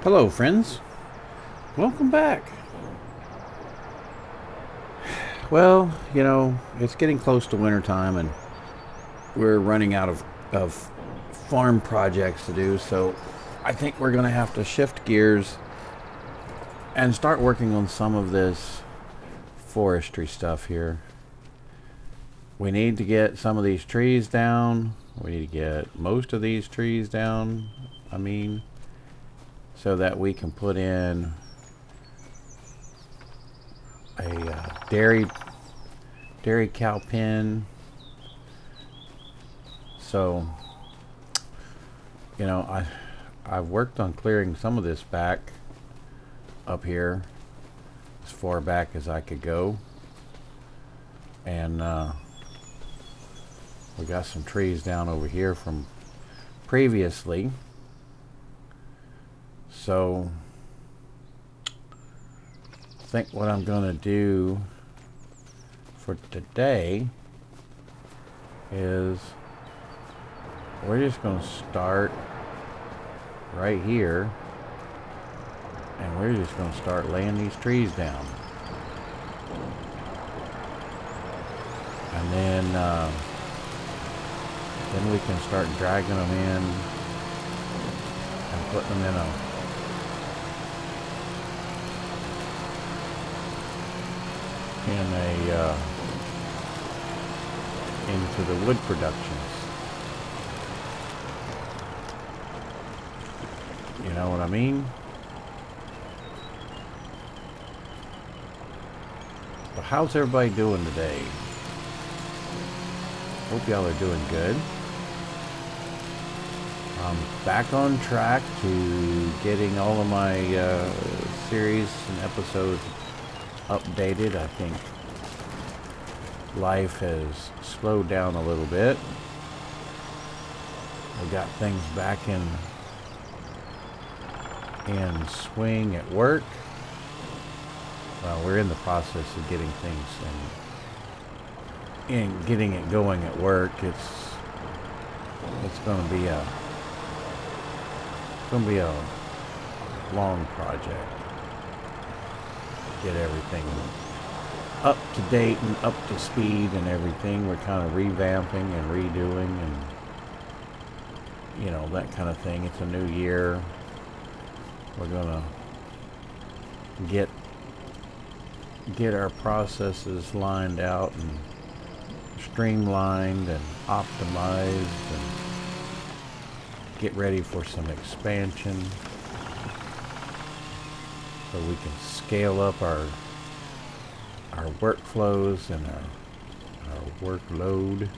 Hello, friends. Welcome back. Well, it's getting close to wintertime and we're running out of farm projects to do, so I think we're going to have to shift gears and start working on some of this forestry stuff here. We need to get some of these trees down. We need to get most of these trees down, so that we can put in a dairy cow pen. So, I've worked on clearing some of this back up here as far back as I could go, and we got some trees down over here from previously. So I think what I'm gonna do for today is we're just gonna start right here and we're just gonna start laying these trees down, and then we can start dragging them in and putting them into the wood productions. You know what I mean? But how's everybody doing today? Hope y'all are doing good. I'm back on track to getting all of my series and episodes updated. I think life has slowed down a little bit. We got things back in swing at work. Well, we're in the process of getting things and getting it going at work. It's going to be a long project. Get everything up to date and up to speed and everything. We're kind of revamping and redoing and that kind of thing. It's a new year. We're gonna get our processes lined out and streamlined and optimized and get ready for some expansion so we can scale up our workflows and our workload.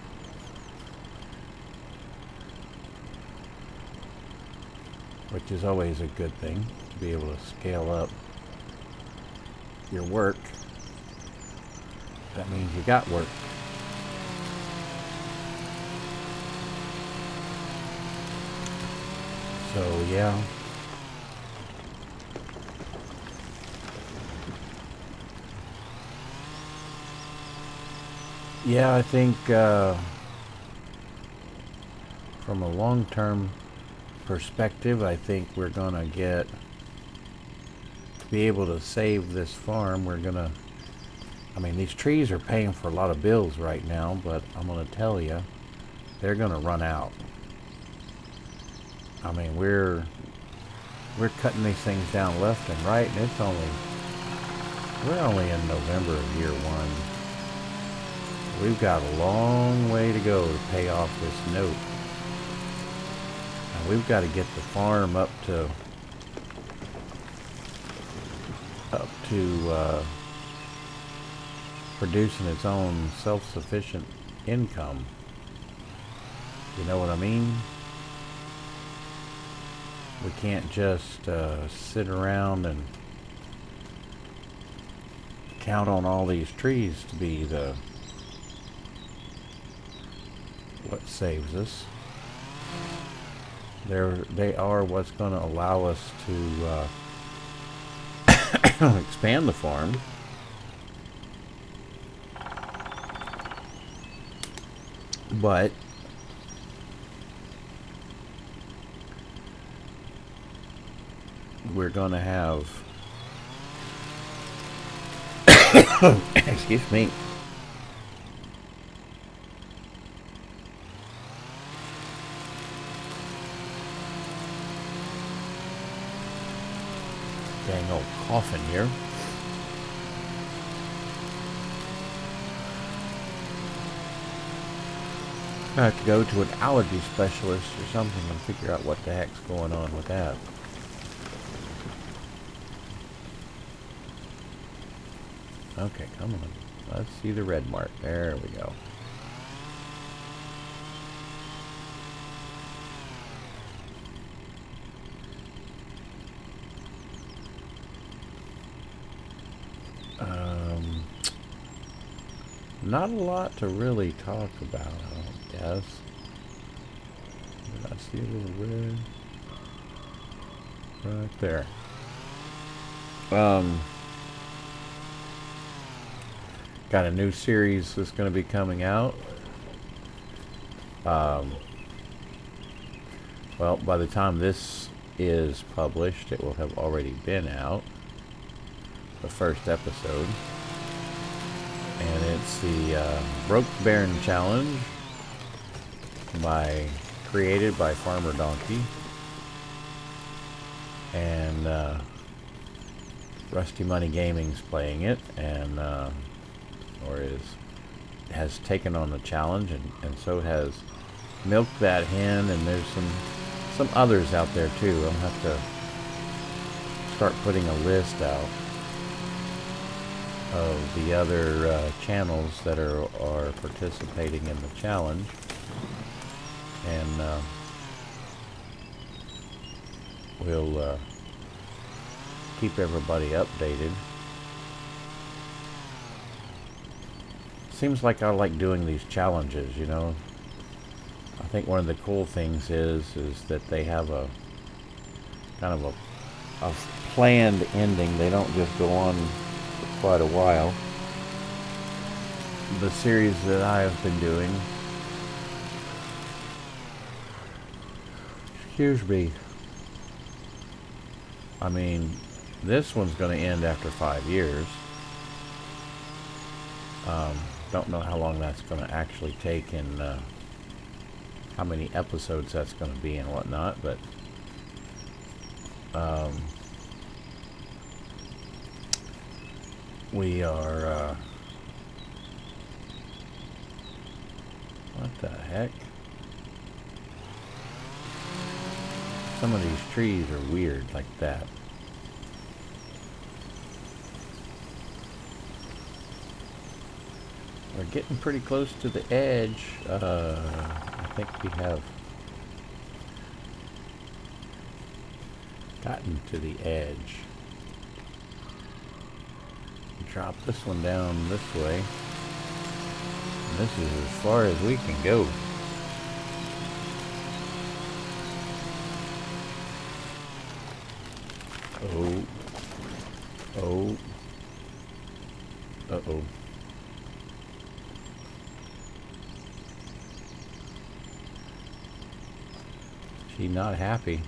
Which is always a good thing, to be able to scale up your work. That means you got work. So yeah. Yeah, I think from a long-term perspective, I think we're gonna to be able to save this farm. These trees are paying for a lot of bills right now, but I'm gonna tell you, they're gonna run out. We're cutting these things down left and right, and we're only in November of year one. We've got a long way to go to pay off this note. And we've got to get the farm up to producing its own self-sufficient income. You know what I mean? We can't just sit around and count on all these trees to be what saves us. They are what's going to allow us to expand the farm. But we're going to have... Excuse me. Dang old coffin here. I have to go to an allergy specialist or something and figure out what the heck's going on with that. Okay, come on. Let's see the red mark. There we go. Not a lot to really talk about, I don't guess. Did I see a little red? Right there. Got a new series that's going to be coming out. Well, by the time this is published, it will have already been out. The first episode. And it's the Broke Baron Challenge created by Farmer Donkey. And Rusty Money Gaming's playing it, and has taken on the challenge, and so has Milk That Hen, and there's some others out there too. I'll have to start putting a list out of the other channels that are participating in the challenge, and we'll keep everybody updated. Seems like I like doing these challenges, you know. I think one of the cool things is that they have a kind of a planned ending. They don't just go on for quite a while. The series that I have been doing, excuse me, I mean, this one's going to end after 5 years. Don't know how long that's going to actually take, and how many episodes that's going to be and whatnot, but we are what the heck? Some of these trees are weird like that. We're getting pretty close to the edge. I think we have gotten to the edge. Drop this one down this way. And this is as far as we can go. Oh. Oh. Uh-oh. She's not happy.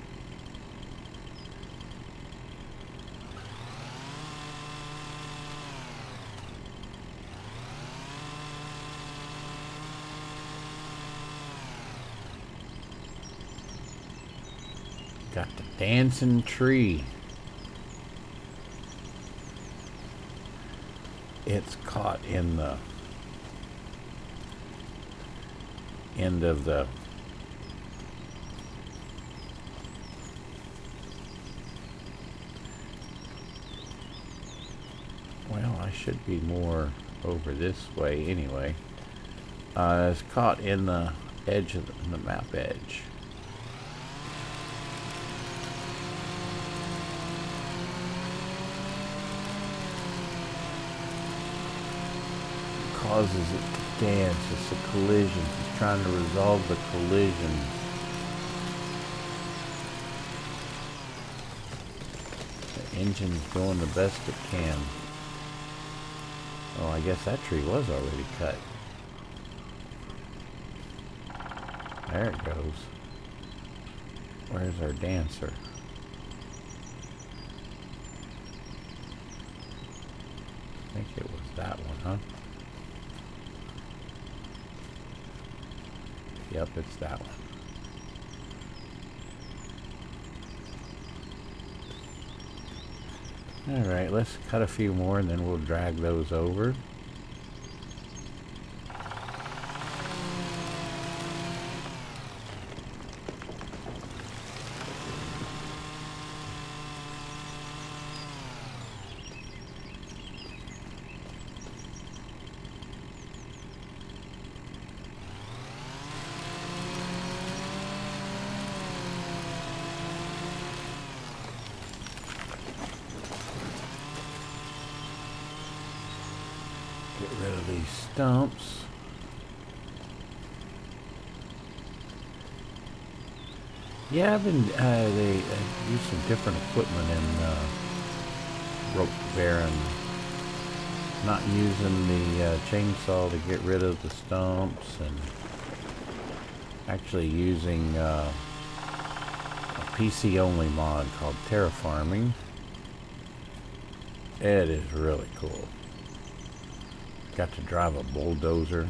Got the dancing tree. It's caught in the end of the I should be more over this way anyway. It's caught in the edge of the map edge. Causes it to dance. It's a collision. It's trying to resolve the collision. The engine's doing the best it can. Oh, I guess that tree was already cut. There it goes. Where's our dancer? I think it was that one, huh? Yep, it's that one. Alright, let's cut a few more and then we'll drag those over. Get rid of these stumps. Yeah, I've been, they use some different equipment in rope bearing. Not using the chainsaw to get rid of the stumps, and actually using a PC only mod called terraforming. It is really cool. Got to drive a bulldozer,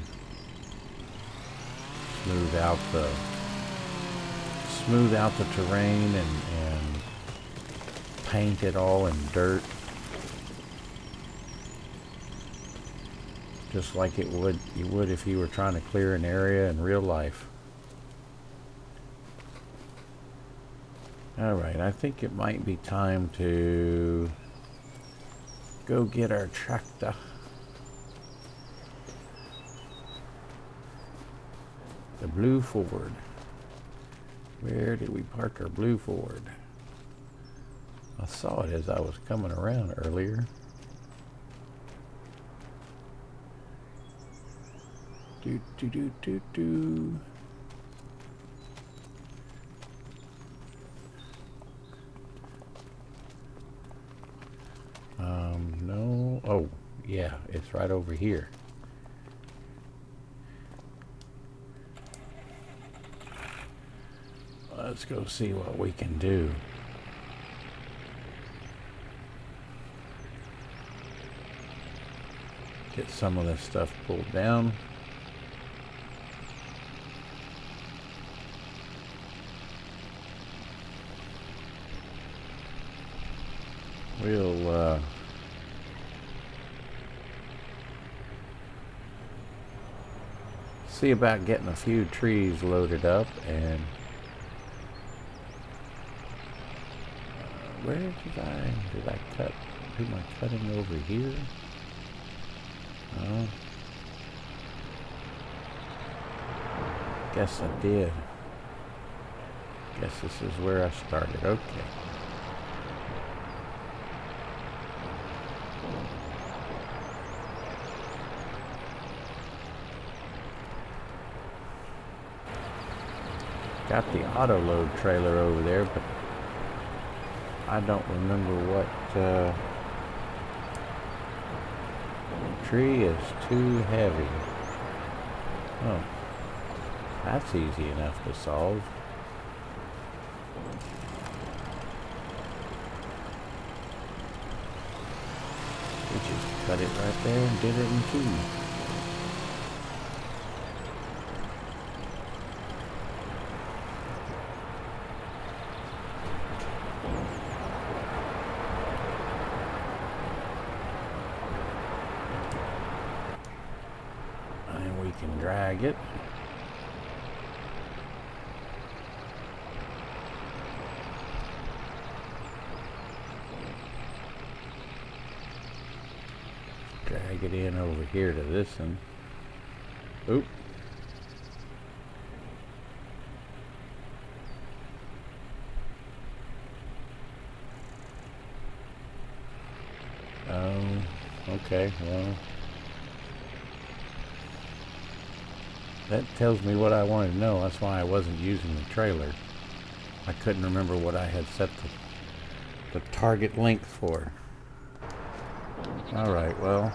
smooth out the terrain, and paint it all in dirt, just like you would if you were trying to clear an area in real life. All right, I think it might be time to go get our tractor. The blue Ford. Where did we park our blue Ford? I saw it as I was coming around earlier. Do. No. Oh, yeah, it's right over here. Let's go see what we can do. Get some of this stuff pulled down. We'll see about getting a few trees loaded up. And where did I do my cutting over here? No. Guess I did. Guess this is where I started. Okay. Got the auto load trailer over there, but I don't remember what tree is too heavy. Oh, that's easy enough to solve. We just cut it right there and did it in two. Drag it. Drag it in over here to this one. Oop. Oh, okay, well. That tells me what I wanted to know. That's why I wasn't using the trailer. I couldn't remember what I had set the target length for. Alright, well,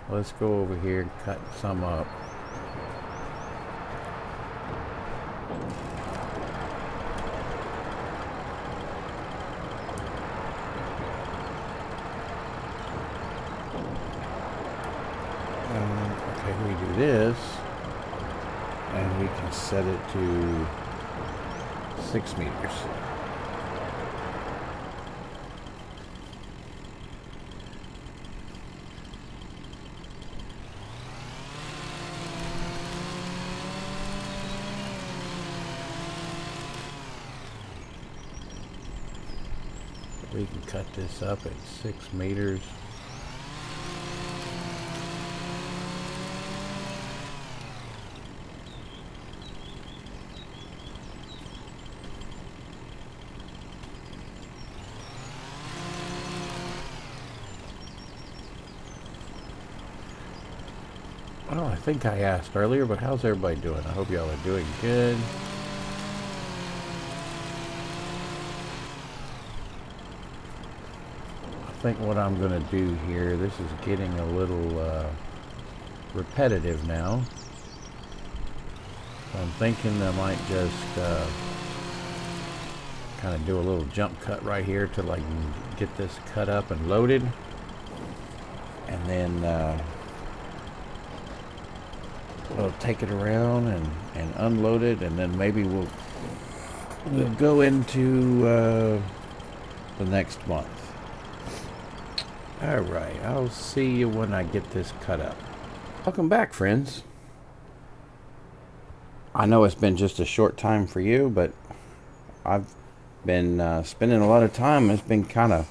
let's go over here and cut some up. set it to 6 meters. We can cut this up at 6 meters. Well, I think I asked earlier, but how's everybody doing? I hope y'all are doing good. I think what I'm going to do here, this is getting a little repetitive now. So I'm thinking I might just kind of do a little jump cut right here till I can get this cut up and loaded. And then we'll take it around and unload it, and then maybe we'll go into the next month. All right, I'll see you when I get this cut up. Welcome back, friends. I know it's been just a short time for you, but I've been spending a lot of time. It's been kind of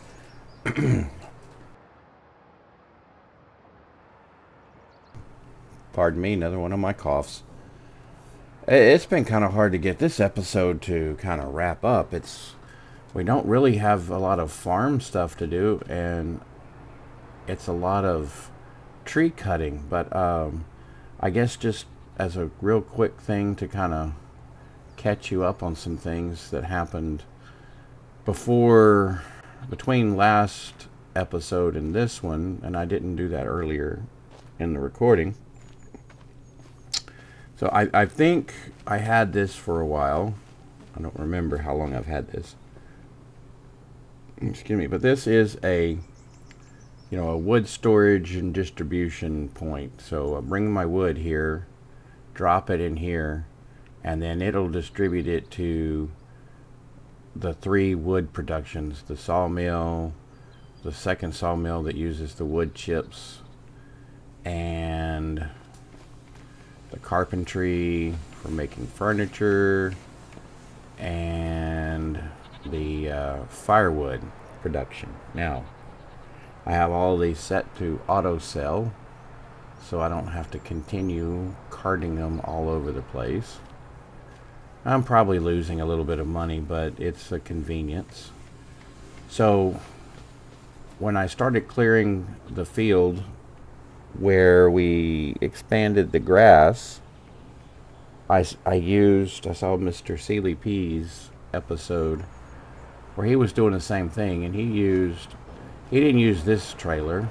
pardon me, another one of my coughs. It's been kind of hard to get this episode to kind of wrap up. We don't really have a lot of farm stuff to do, and it's a lot of tree cutting. But I guess just as a real quick thing to kind of catch you up on some things that happened between last episode and this one, and I didn't do that earlier in the recording. So I think I had this for a while. I don't remember how long I've had this. Excuse me, but this is a wood storage and distribution point. So I bring my wood here, drop it in here, and then it'll distribute it to the 3 wood productions: the sawmill, the second sawmill that uses the wood chips, and the carpentry for making furniture, and the firewood production. Now, I have all these set to auto sell, so I don't have to continue carting them all over the place. I'm probably losing a little bit of money, but it's a convenience. So when I started clearing the field where we expanded the grass, I saw Mr. Seeley P's episode where he was doing the same thing, and he didn't use this trailer,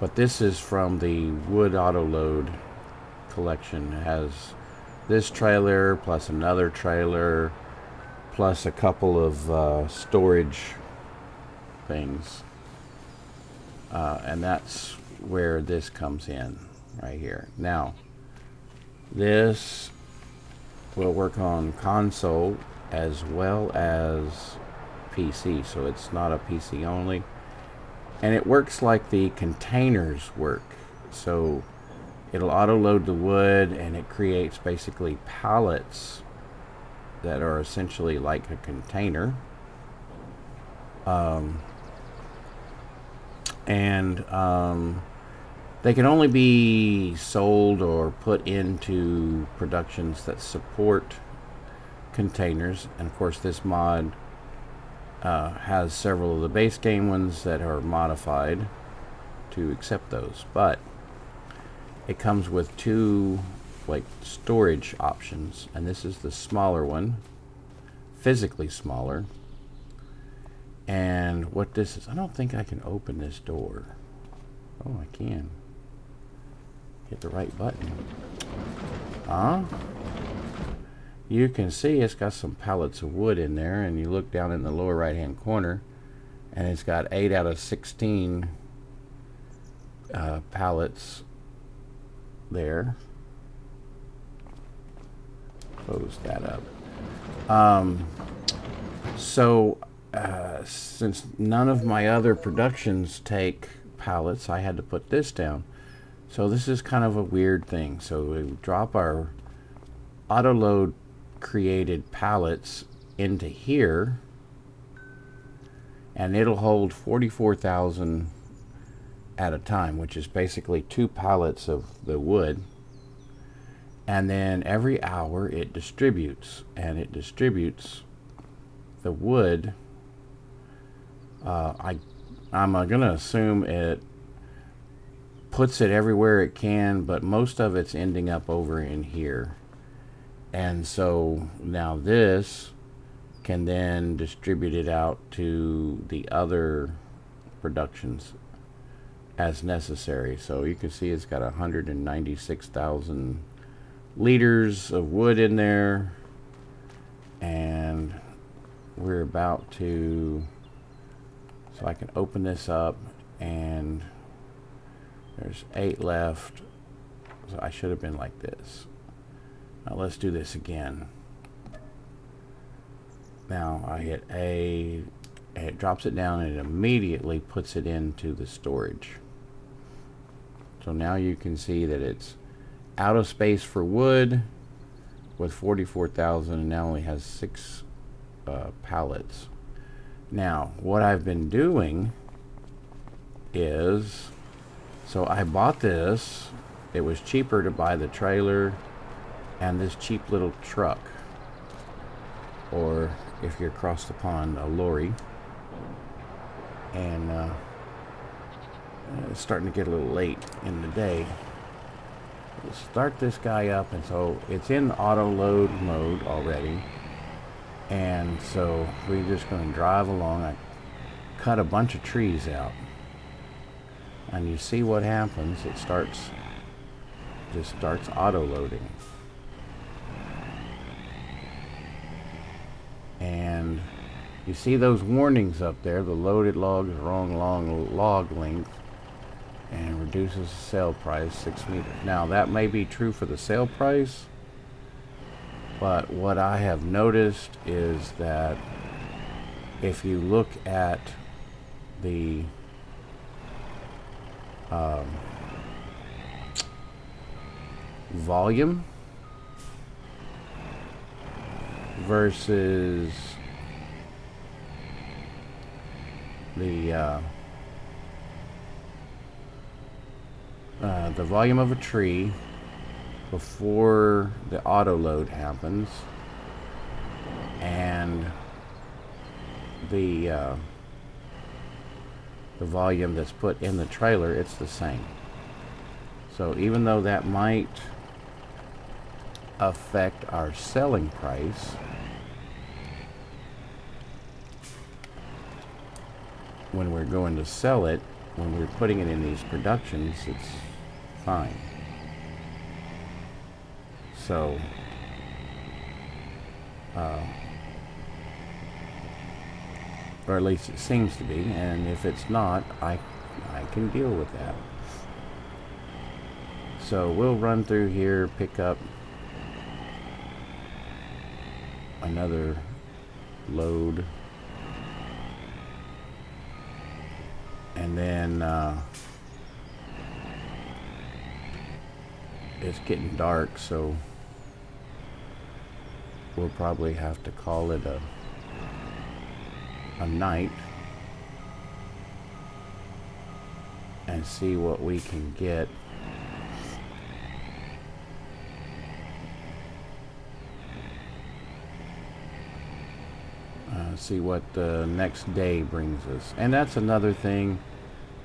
but this is from the Wood Auto Load collection. It has this trailer plus another trailer plus a couple of storage things, and that's where this comes in right here. Now, this will work on console as well as PC, so it's not a PC only, and it works like the containers work. So it'll auto load the wood, and it creates basically pallets that are essentially like a container. They can only be sold or put into productions that support containers. And of course, this mod has several of the base game ones that are modified to accept those. But it comes with 2 storage options, and this is the smaller one, physically smaller. And what this is, I don't think I can open this door. Oh, I can. Hit the right button. You can see it's got some pallets of wood in there, and you look down in the lower right hand corner, and it's got 8 out of 16 pallets there. close that up. Since none of my other productions take pallets, I had to put this down. So this is kind of a weird thing. So we drop our auto load created pallets into here, and it'll hold 44,000 at a time, which is basically 2 pallets of the wood. And then every hour it distributes, and it distributes the wood. I'm gonna assume it puts it everywhere it can, but most of it's ending up over in here. And so now this can then distribute it out to the other productions as necessary. So you can see it's got 196,000 liters of wood in there, and we're about to, so I can open this up, and there's 8 left. So I should have been like this. Now let's do this again. Now I hit A, and it drops it down, and it immediately puts it into the storage. So now you can see that it's out of space for wood with 44,000, and now only has 6 pallets. Now what I've been doing is, so I bought this. It was cheaper to buy the trailer and this cheap little truck, or if you're across the pond, a lorry. And it's starting to get a little late in the day. We'll start this guy up, and so it's in auto load mode already. And so we're just going to drive along. I cut a bunch of trees out, and you see what happens. It just starts auto loading. And you see those warnings up there, the loaded logs, wrong log length, and reduces the sale price 6 meters. Now that may be true for the sale price, but what I have noticed is that if you look at the volume versus the volume of a tree before the auto load happens, and the volume that's put in the trailer, it's the same. So even though that might affect our selling price, when we're going to sell it, when we're putting it in these productions, it's fine. So or at least it seems to be, and if it's not, I can deal with that. So we'll run through here, pick up another load, and then it's getting dark, so we'll probably have to call it a night and see what we can get. See what the next day brings us. And that's another thing.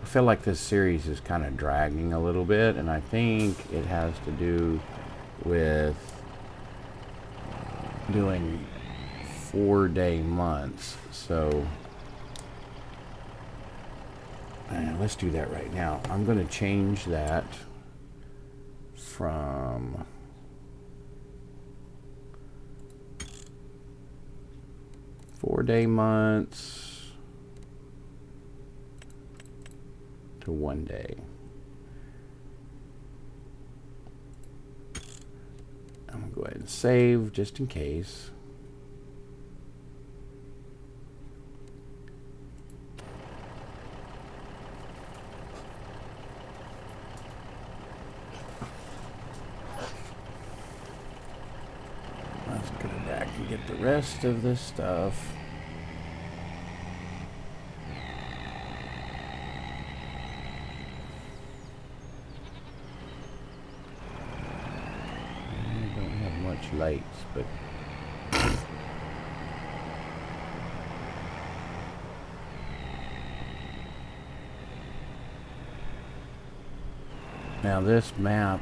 I feel like this series is kind of dragging a little bit, and I think it has to do with doing 4-day months. So let's do that right now. I'm going to change that from four-day months to 1 day. I'm going to go ahead and save just in case. Let's go back and get the rest of this stuff. I don't have much lights, but now this map,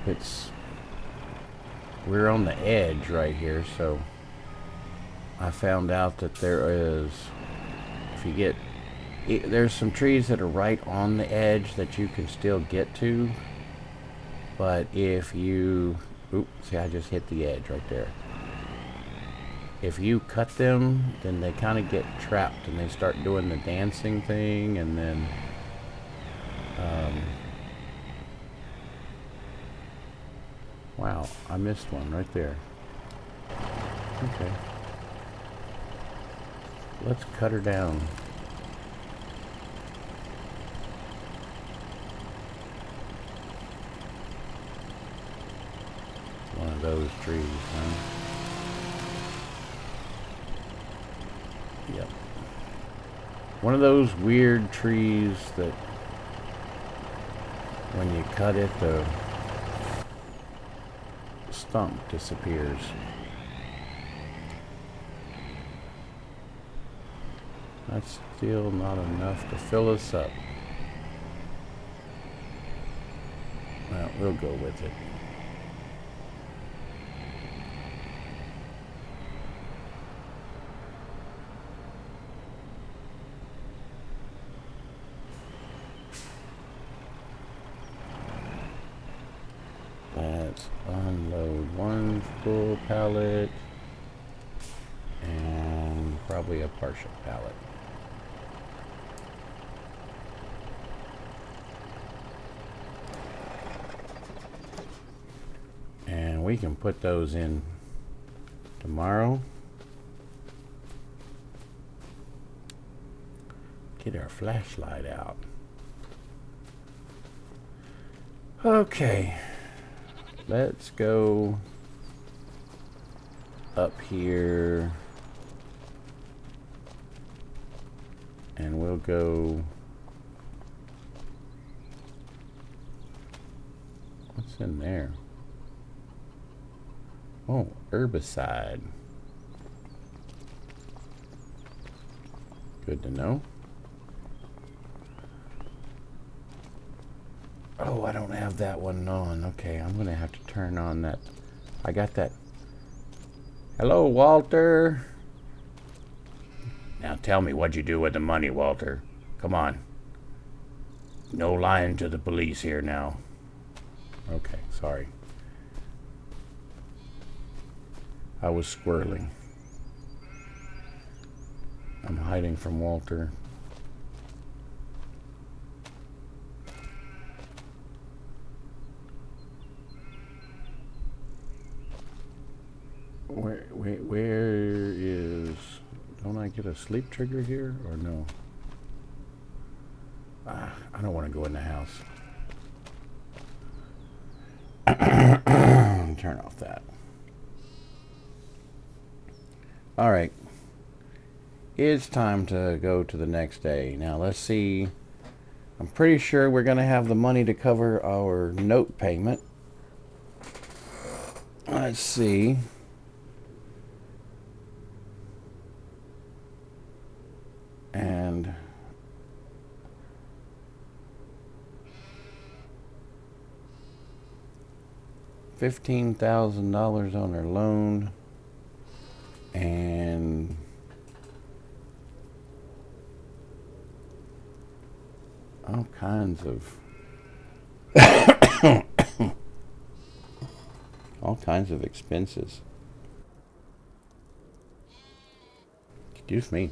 we're on the edge right here, so I found out that there's some trees that are right on the edge that you can still get to, but if you, see, I just hit the edge right there. If you cut them, then they kind of get trapped and they start doing the dancing thing, and then wow, I missed one right there. Okay. Let's cut her down. One of those trees, huh? Yep. One of those weird trees that when you cut it, the stump disappears. That's still not enough to fill us up. Well, we'll go with it. Let's unload one full pallet and probably a partial pallet. And we can put those in tomorrow. Get our flashlight out. Okay. Let's go up here and we'll go. What's in there? Oh, herbicide. Good to know. Oh, I don't have that one on. Okay, I'm gonna have to turn on that. I got that. Hello, Walter. Now tell me, what'd you do with the money, Walter? Come on. No lying to the police here now. Okay, sorry. I was squirreling. I'm hiding from Walter. Where is... Don't I get a sleep trigger here, or no? I don't want to go in the house. Turn off that. Alright. It's time to go to the next day. Now let's see. I'm pretty sure we're going to have the money to cover our note payment. Let's see. And $15,000 on our loan, and all kinds of all kinds of expenses. Excuse me.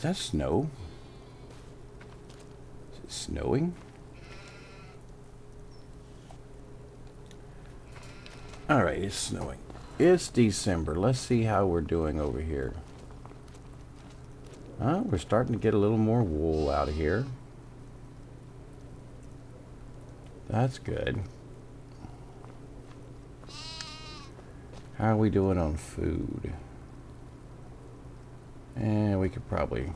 Is that snow? Is it snowing? Alright, it's snowing. It's December. Let's see how we're doing over here. We're starting to get a little more wool out of here. That's good. How are we doing on food? And we could probably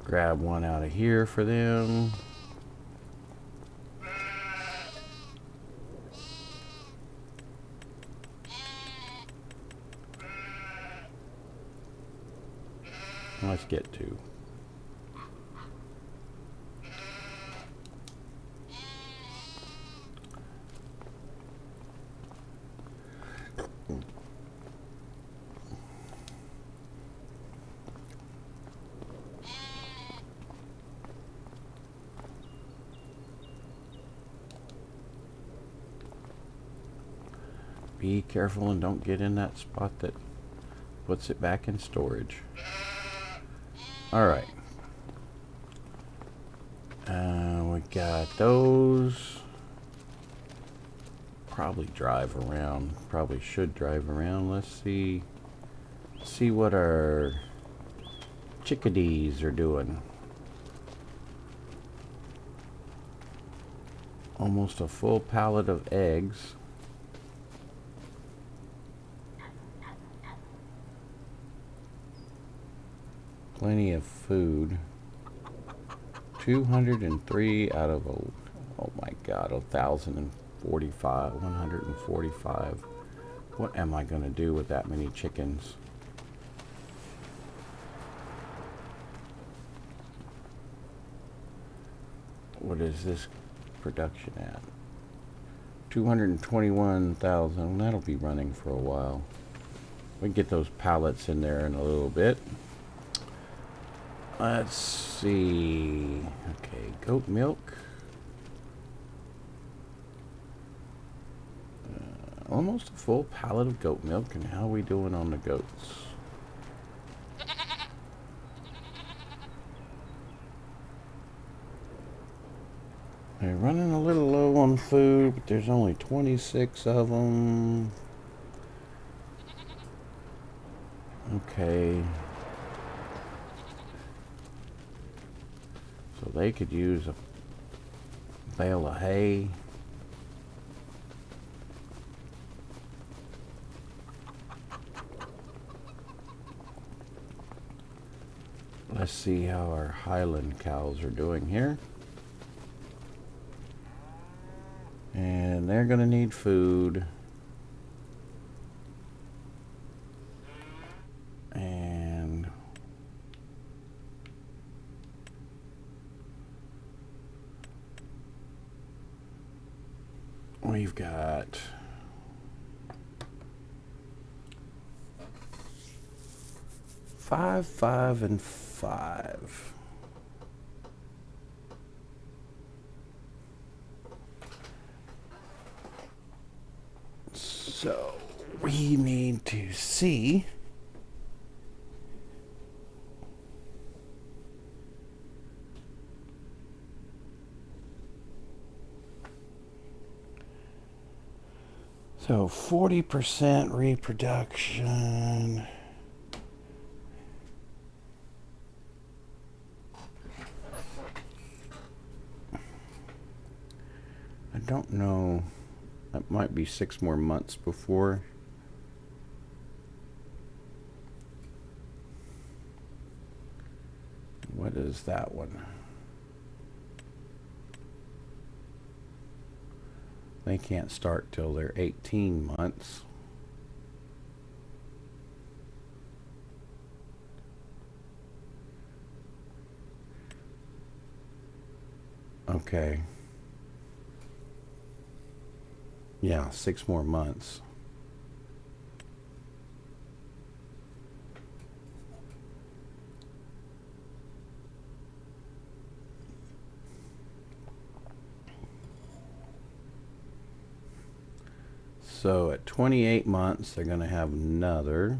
grab one out of here for them. Let's get two. Be careful and don't get in that spot that puts it back in storage. Alright. We got those. Probably drive around. Probably should drive around. Let's see what our chickadees are doing. Almost a full pallet of eggs. Plenty of food. 203 out of oh my god, 145. What am I gonna do with that many chickens? What is this production at? 221,000. That'll be running for a while. We can get those pallets in there in a little bit. Let's see. Okay, goat milk. Almost a full pallet of goat milk. And how are we doing on the goats? They're running a little low on food, but there's only 26 of them. Okay. So they could use a bale of hay. Let's see how our Highland cows are doing here. And they're going to need food. And we've got 5, 5, and 5. So we need to see so 40% reproduction. I don't know. That might be 6 more months before. What is that one? They can't start till they're 18 months. Okay. Yeah, 6 more months. So at 28 months, they're going to have another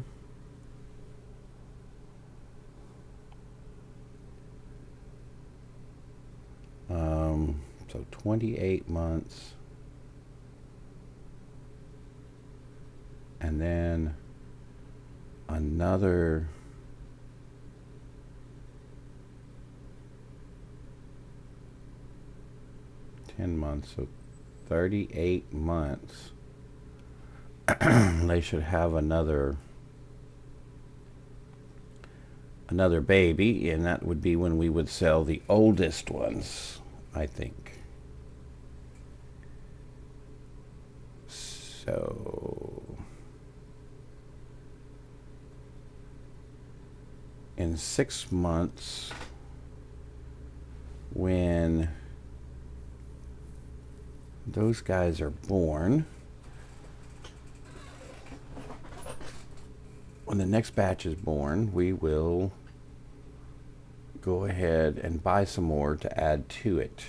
So 28 months. And then another 10 months, so 38 months. They should have another baby, and that would be when we would sell the oldest ones, I think. So in 6 months, when those guys are born, when the next batch is born, we will go ahead and buy some more to add to it.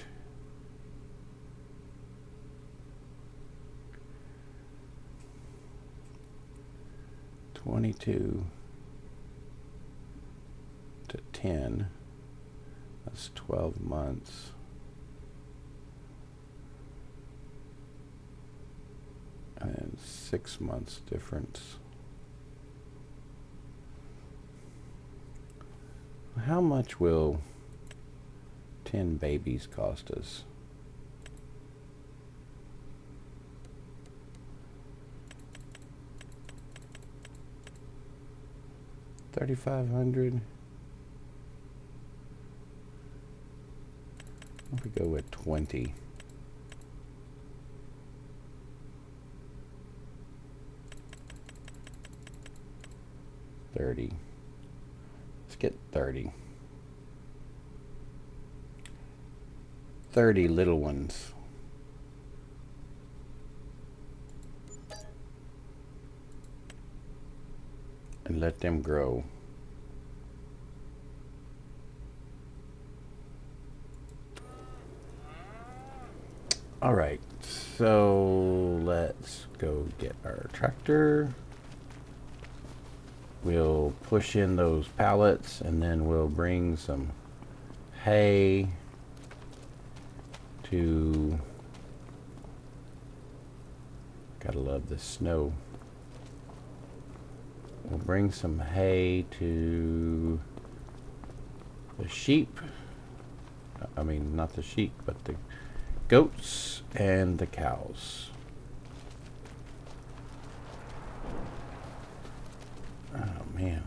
$22 to $10. That's 12 months. And 6 months difference. How much will 10 babies cost us? $3,500. If we go with 20. $30. Let's get 30. 30 little ones. And let them grow. All right, so let's go get our tractor. We'll push in those pallets, and then we'll bring some hay to, gotta love the snow. We'll bring some hay to the sheep. I mean, not the sheep, but the goats and the cows. Oh, man.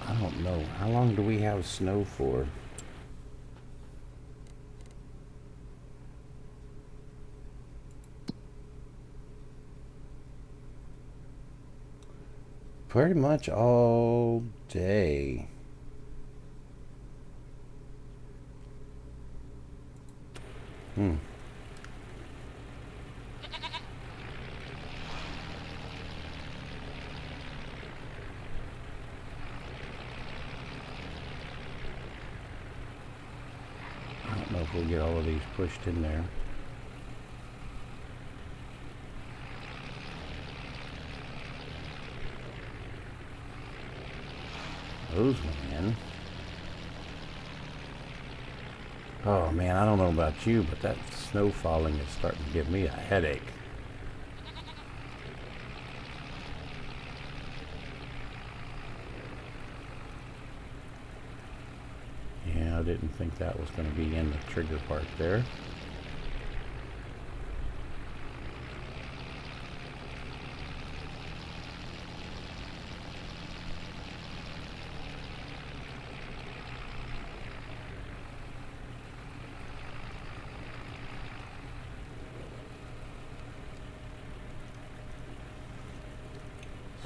I don't know. How long do we have snow for? Pretty much all day. I don't know if we'll get all of these pushed in there. Those went in. Oh man, I don't know about you, but that snow falling is starting to give me a headache. Yeah, I didn't think that was going to be in the trigger part there.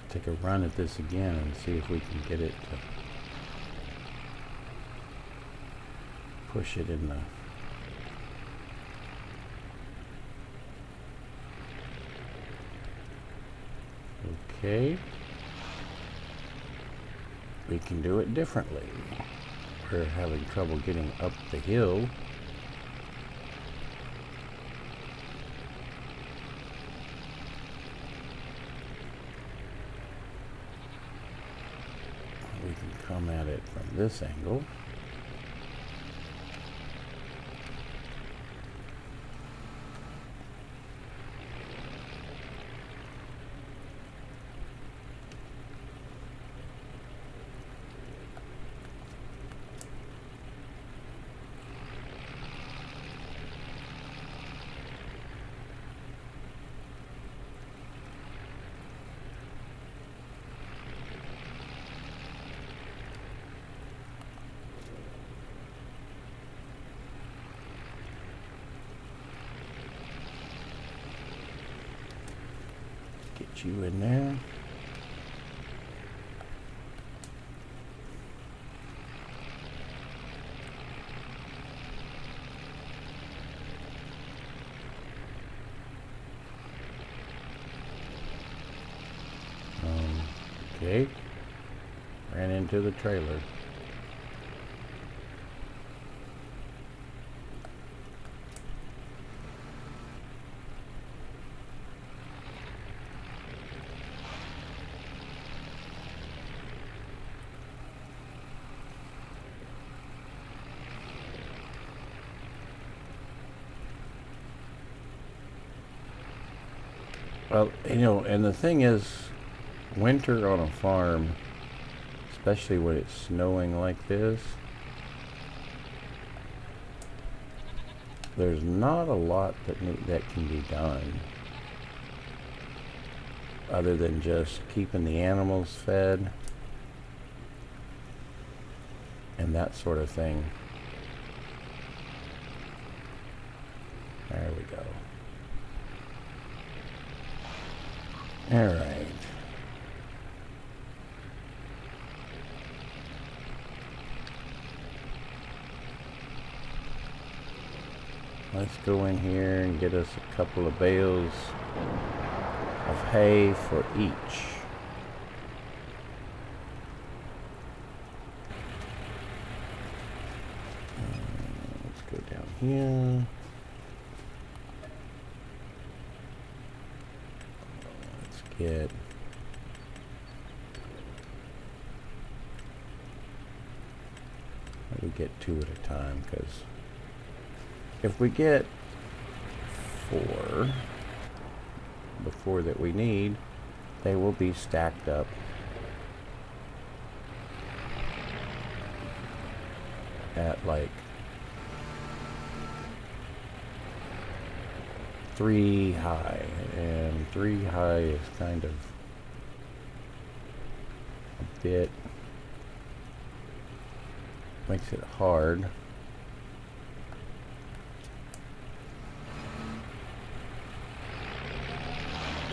Take a run at this again and see if we can get it to push it in the okay. We can do it differently. We're having trouble getting up the hill. come at it from this angle. Get you in there. Okay. Ran into the trailer. Well, you know, and the thing is, winter on a farm, especially when it's snowing like this, there's not a lot that can be done other than just keeping the animals fed and that sort of thing. There we go. All right. Let's go in here and get us a couple of bales of hay for each. Let's go down here. Get we get 2 at a time, because if we get 4, the 4 that we need, they will be stacked up at like 3 high, and 3 high is kind of a bit, makes it hard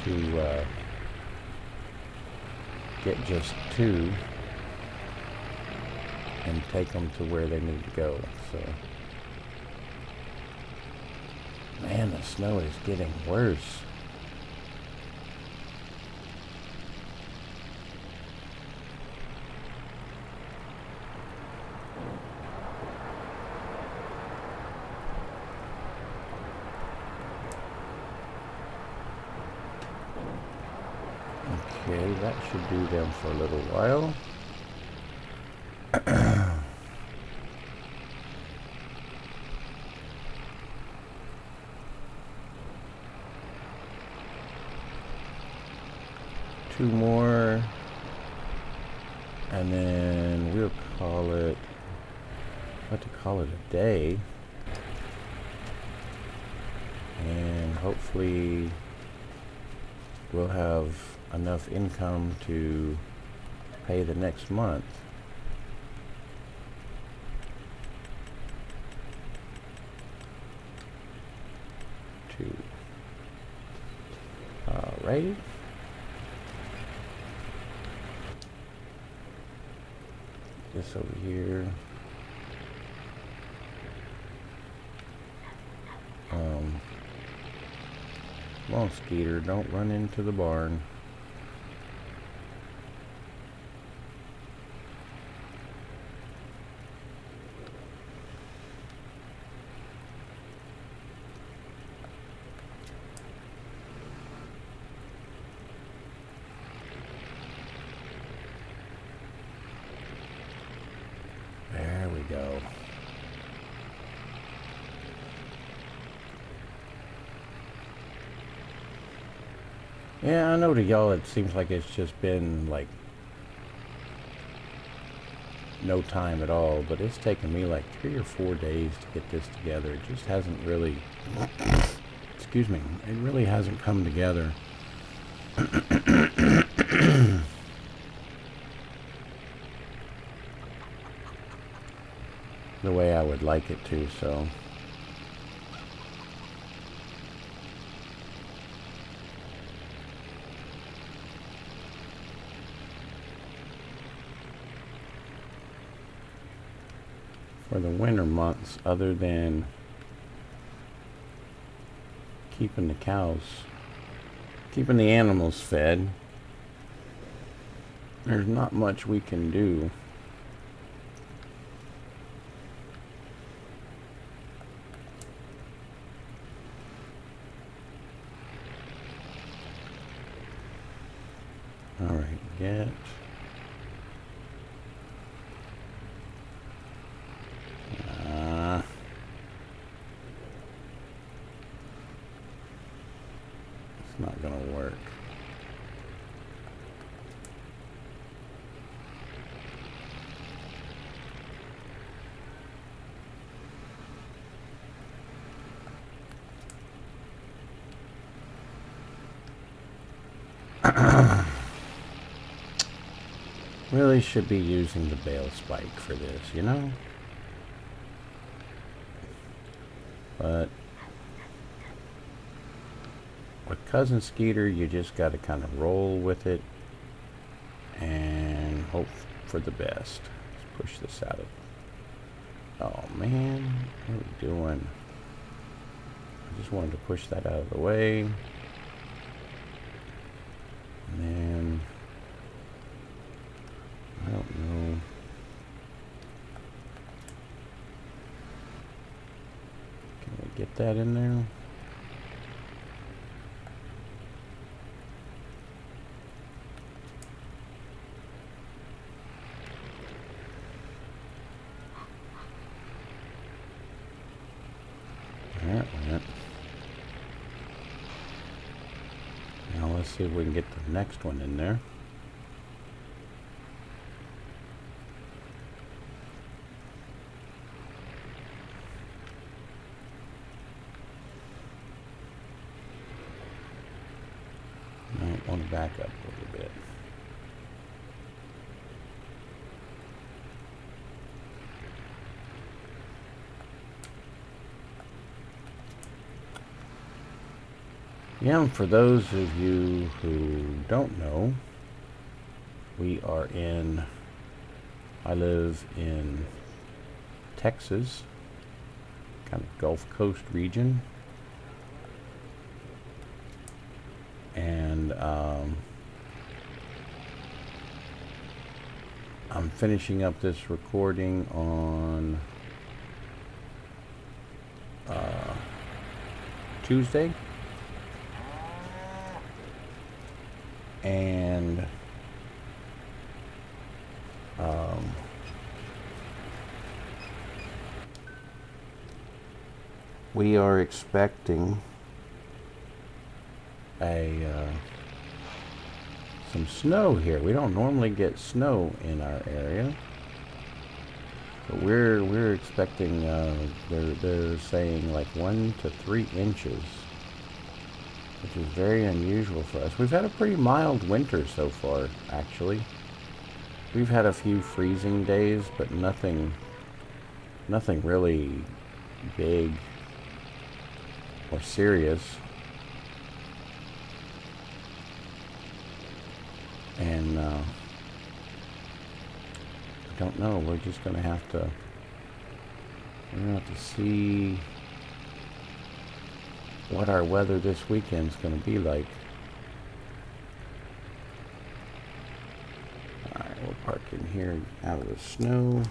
to get just 2 and take them to where they need to go. So man, the snow is getting worse. Okay, that should do them for a little while. Two more, and then we'll call it, what to call it, a day, and hopefully we'll have enough income to pay the next month. Alrighty. This over here. Come on, Skeeter, don't run into the barn. Yeah, I know to y'all it seems like it's just been like no time at all, but it's taken me like 3 or 4 days to get this together. It just hasn't really, excuse me, it really hasn't come together. The way I would like it to, so. For the winter months, other than keeping the animals fed, there's not much we can do. All right, get. It's not gonna work. Really should be using the bale spike for this, you know? But with Cousin Skeeter, you just got to kind of roll with it and hope for the best. Let's push this out of... Oh man, what are we doing? I just wanted to push that out of the way. And then... I don't know. Can we get that in there? That went. Now let's see if we can get the next one in there. I want to back up a little bit. Yeah, and for those of you who don't know, I live in Texas, kind of Gulf Coast region. And I'm finishing up this recording on Tuesday. And we are expecting some snow here. We don't normally get snow in our area, but we're expecting they're saying like 1 to 3 inches, which is very unusual for us. We've had a pretty mild winter so far, actually. We've had a few freezing days, but nothing really big or serious. And I don't know, we're just gonna have to see what our weather this weekend's gonna be like. Alright, we'll park in here out of the snow.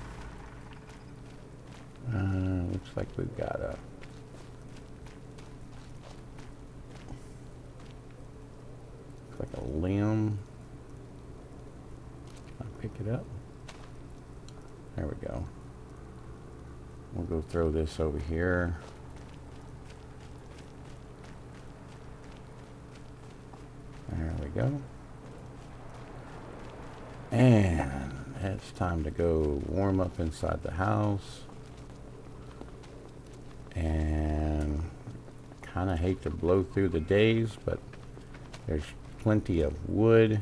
Looks like we've got a limb. Pick it up. There we go. We'll go throw this over here. There go. And it's time to go warm up inside the house. And kind of hate to blow through the days, but there's plenty of wood.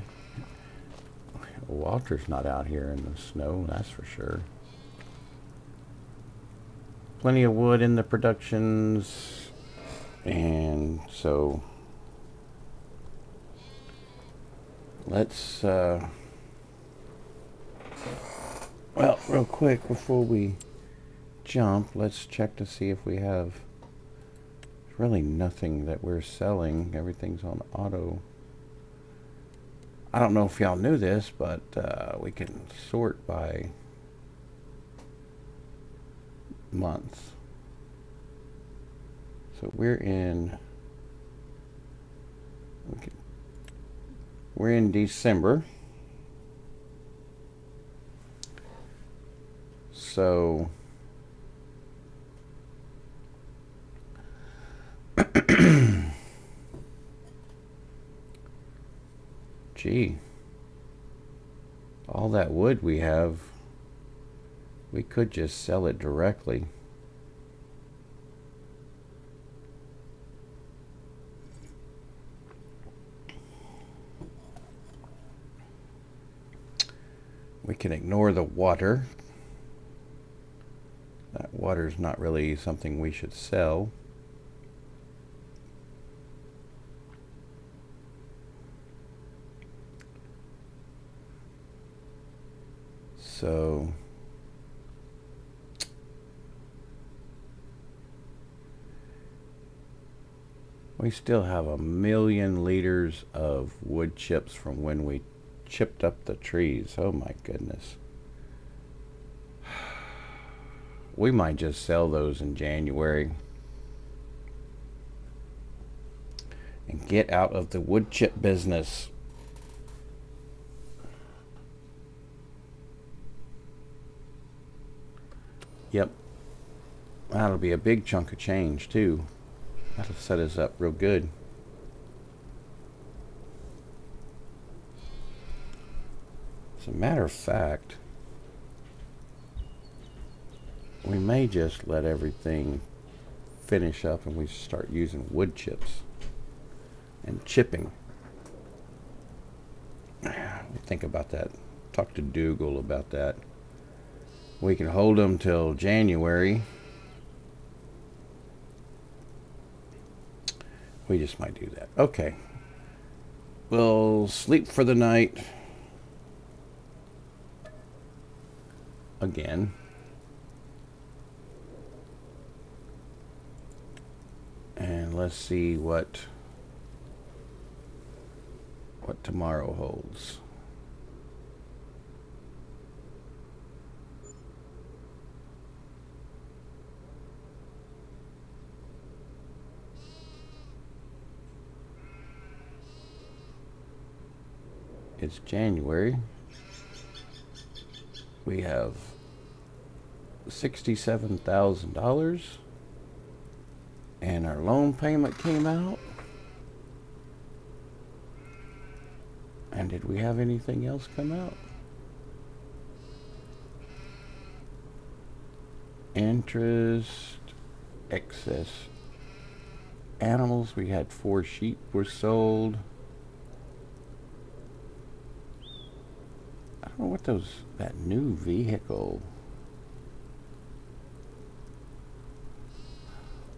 Walter's not out here in the snow, that's for sure. Plenty of wood in the productions, and so let's well, real quick before we jump, let's check to see if we have really nothing that we're selling. Everything's on auto. I don't know if y'all knew this, but we can sort by month. So we're in December. So gee, all that wood we have, we could just sell it directly. We can ignore the water. That water's not really something we should sell. So we still have 1,000,000 liters of wood chips from when we chipped up the trees. Oh my goodness. We might just sell those in January and get out of the wood chip business. Yep. That'll be a big chunk of change too. That'll set us up real good. As a matter of fact, we may just let everything finish up and we start using wood chips and chipping. Think about that. Talk to Dougal about that. We can hold them till January. We just might do that. Okay. We'll sleep for the night. Again. And let's see what tomorrow holds. It's January. We have $67,000 and our loan payment came out. And did we have anything else come out? Interest, excess animals. We had 4 sheep were sold. I don't know what that new vehicle.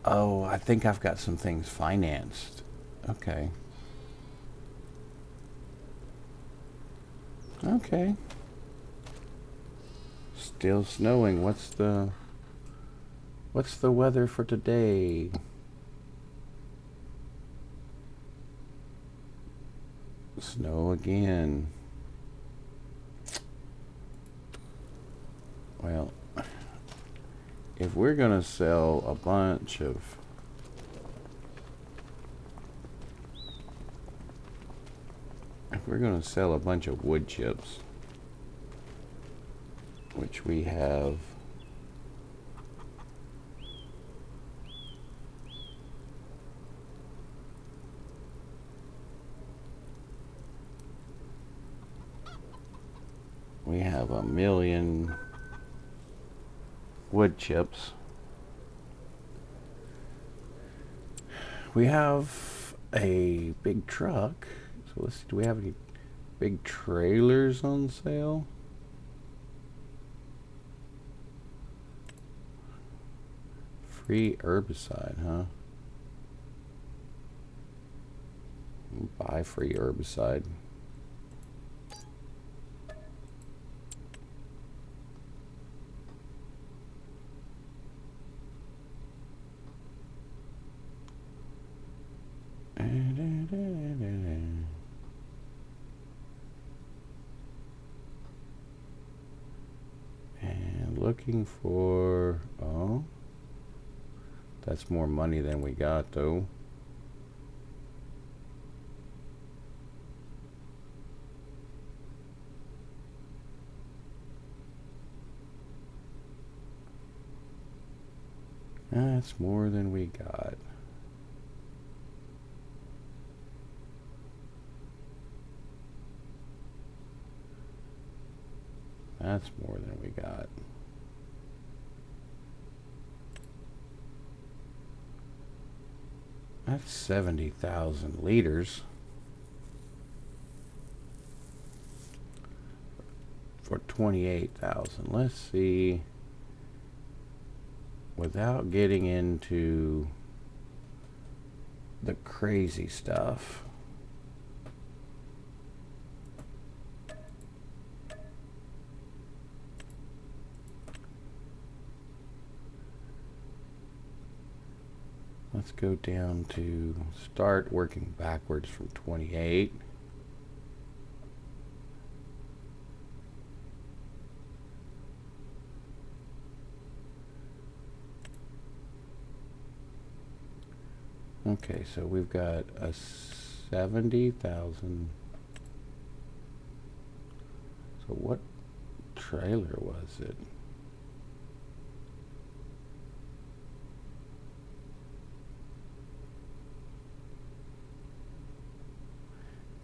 Oh, I think I've got some things financed. Okay. Okay. Still snowing. What's the weather for today? Snow again. Well, if we're gonna sell a bunch of wood chips, which we have We have a million wood chips. We have a big truck. So let's see, do we have any big trailers on sale? Free herbicide, huh? Buy free herbicide. And looking for, oh, that's more money than we got though. That's more than we got. That's more than we got. That's 70,000 liters for 28,000. Let's see. Without getting into the crazy stuff. Let's go down to start working backwards from 28. Okay, so we've got a 70,000. So what trailer was it?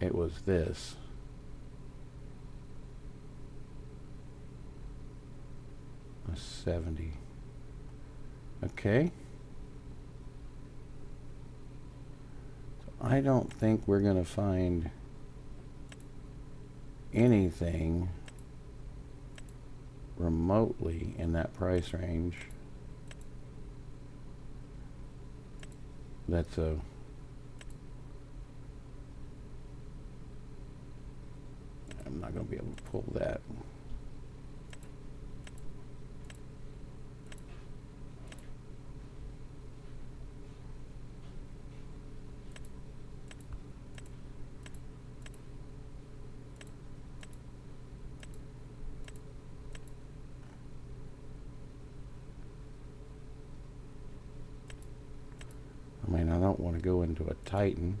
It was this. A 70. Okay. I don't think we're going to find anything remotely in that price range that's a I'm not going to be able to pull that. I mean, I don't want to go into a Titan.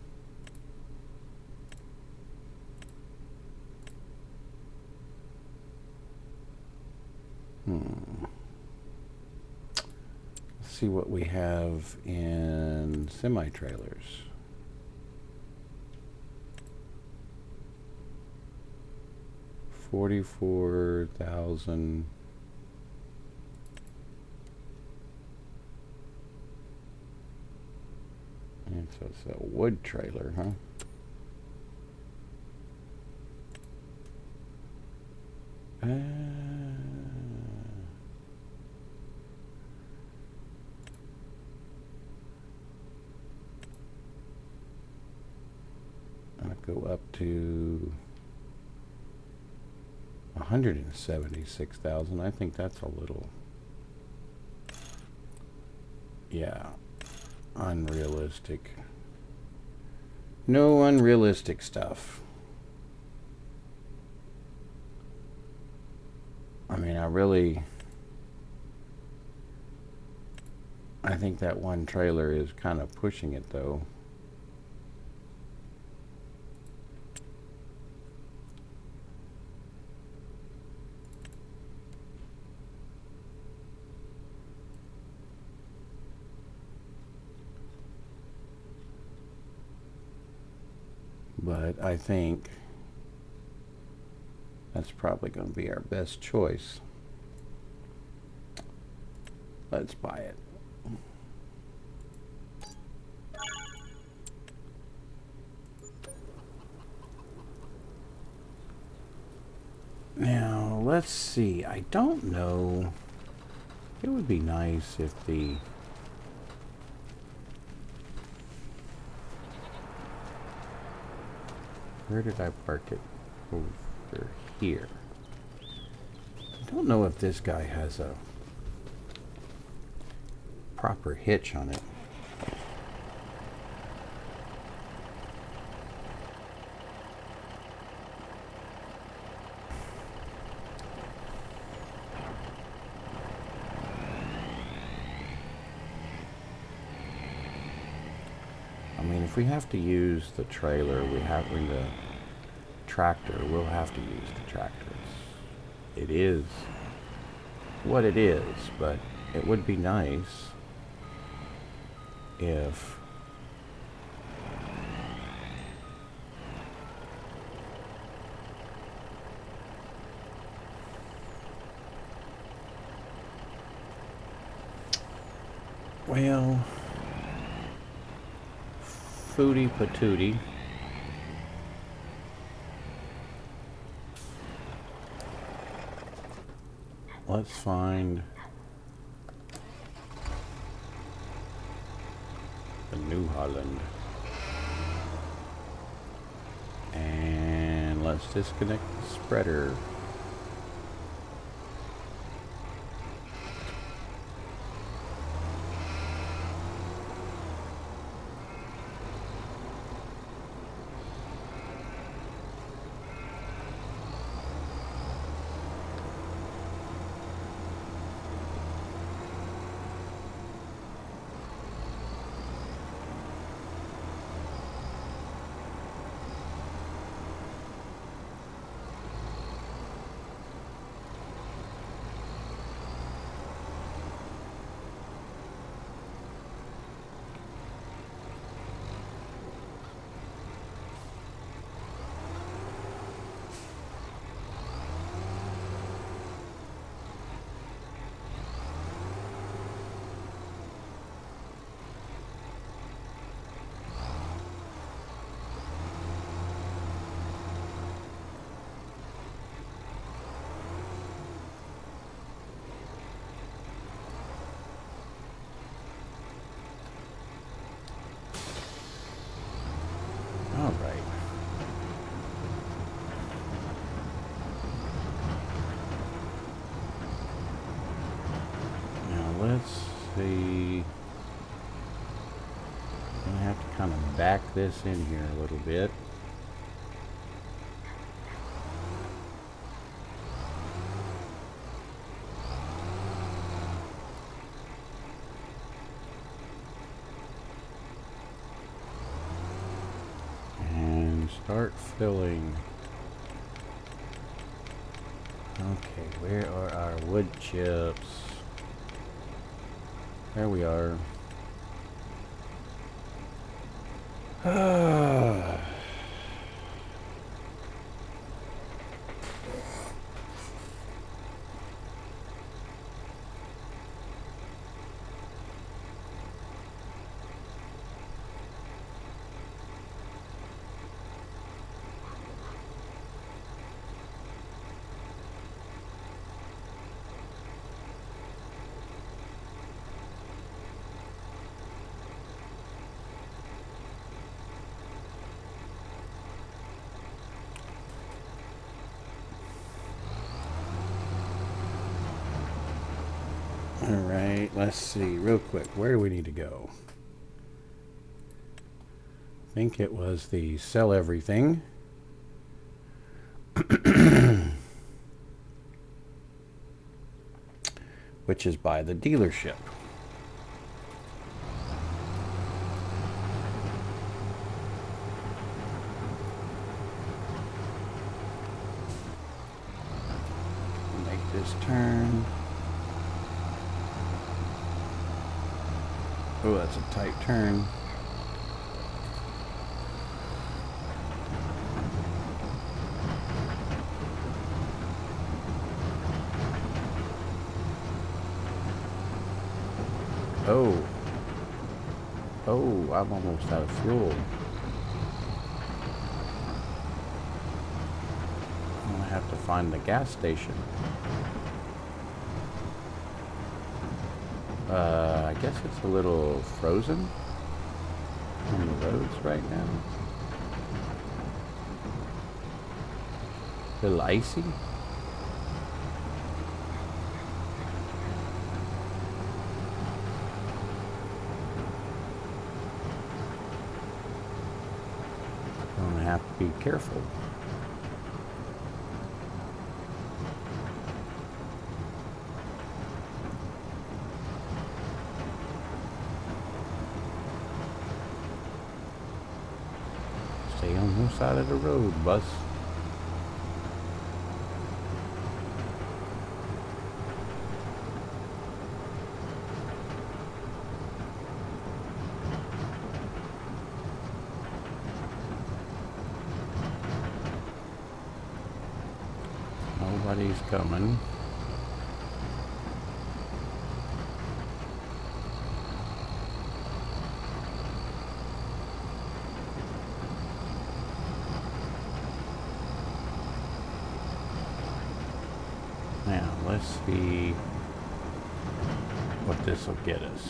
Let's see what we have in semi-trailers. $44,000. And so it's a wood trailer, huh? I'll go up to 176,000. I think that's a little, yeah, unrealistic. No unrealistic stuff. I mean, I think that one trailer is kind of pushing it though. But I think That's probably going to be our best choice. Let's buy it. Now, let's see. I don't know. It would be nice if the... Where did I park it? Over here. I don't know if this guy has a proper hitch on it. I mean, if we have to use the trailer, we have the tractor, we'll have to use the tractor. It is what it is, but it would be nice if well, foodie patootie. Let's find the New Holland. And let's disconnect the spreader. All right. Now let's see. I'm gonna have to kind of back this in here a little bit. Start filling. Okay, where are our wood chips? There we are. Alright, let's see real quick. Where do we need to go? I think it was the sell everything. Which is by the dealership. Make this turn. Oh, that's a tight turn. Oh. Oh, I'm almost out of fuel. I'm gonna have to find the gas station. I guess it's a little frozen on the roads right now. A little icy. I'm gonna have to be careful. Stay on the side of the road, bus. Nobody's coming. Now, let's see what this will get us.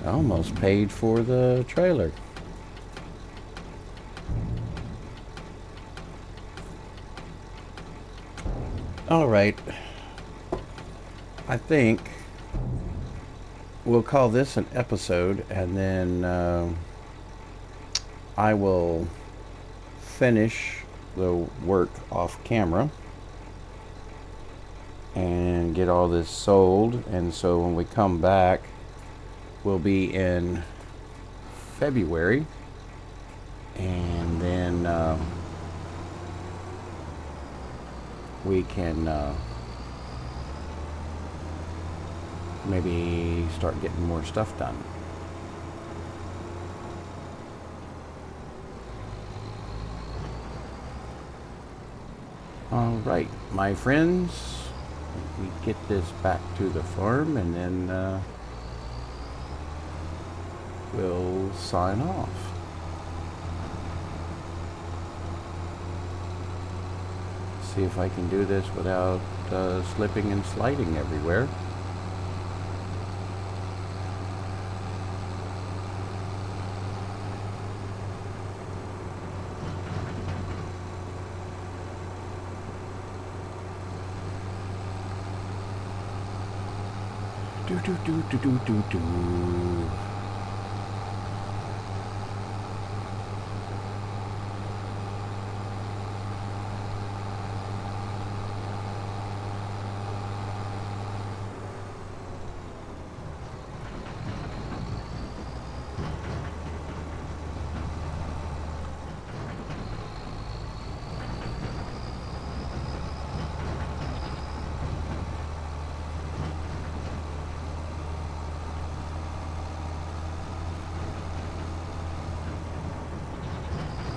I almost paid for the trailer. All right. I think we'll call this an episode, and then I will finish the work off camera and get all this sold. And so when we come back, we'll be in February, and then we can maybe start getting more stuff done. All right, my friends, we get this back to the farm, and then we'll sign off. See if I can do this without slipping and sliding everywhere. Do do do do do do do.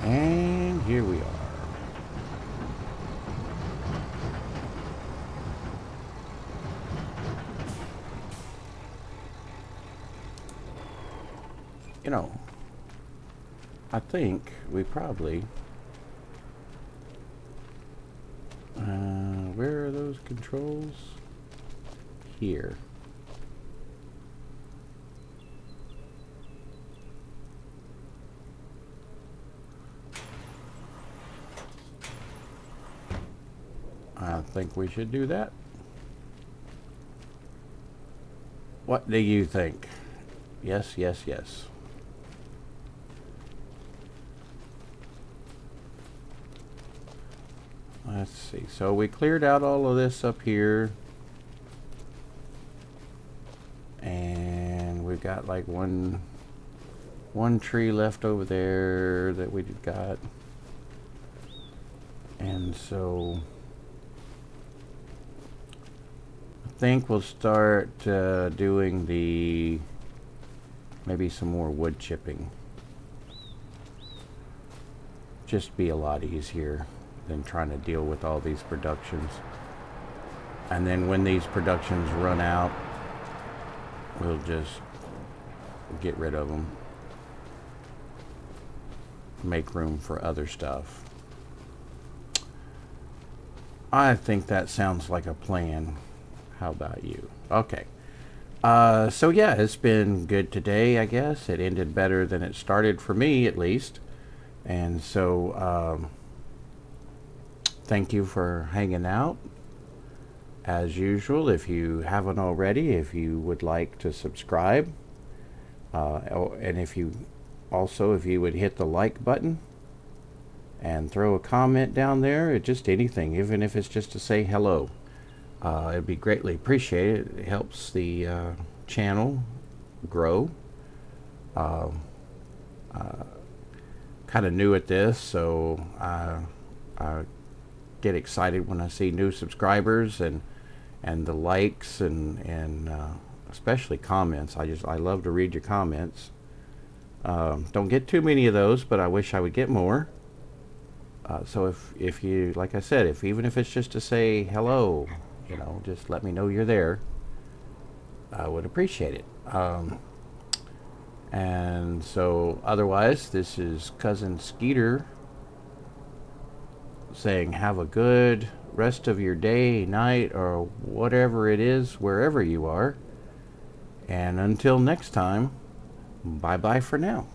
And here we are. You know, I think we probably... where are those controls? Here. I think we should do that. What do you think? Yes, yes, yes. Let's see. So we cleared out all of this up here. got like one tree left over there that we got. And so I think we'll start doing maybe some more wood chipping. Just be a lot easier than trying to deal with all these productions. And then when these productions run out, we'll just get rid of them. Make room for other stuff. I think that sounds like a plan. How about you? Okay. So yeah, it's been good today, I guess. It ended better than it started for me, at least. And so, thank you for hanging out. As usual, if you haven't already, if you would like to subscribe, and if you would hit the like button and throw a comment down there, or just anything, even if it's just to say hello, it'd be greatly appreciated. It helps the channel grow. Kind of new at this, so I get excited when I see new subscribers and the likes and especially comments. I love to read your comments. Don't get too many of those, but I wish I would get more. So if you, like I said, even if it's just to say hello, just let me know you're there. I would appreciate it. And so otherwise, this is Cousin Skeeter saying have a good rest of your day, night, or whatever it is, wherever you are. And until next time, bye-bye for now.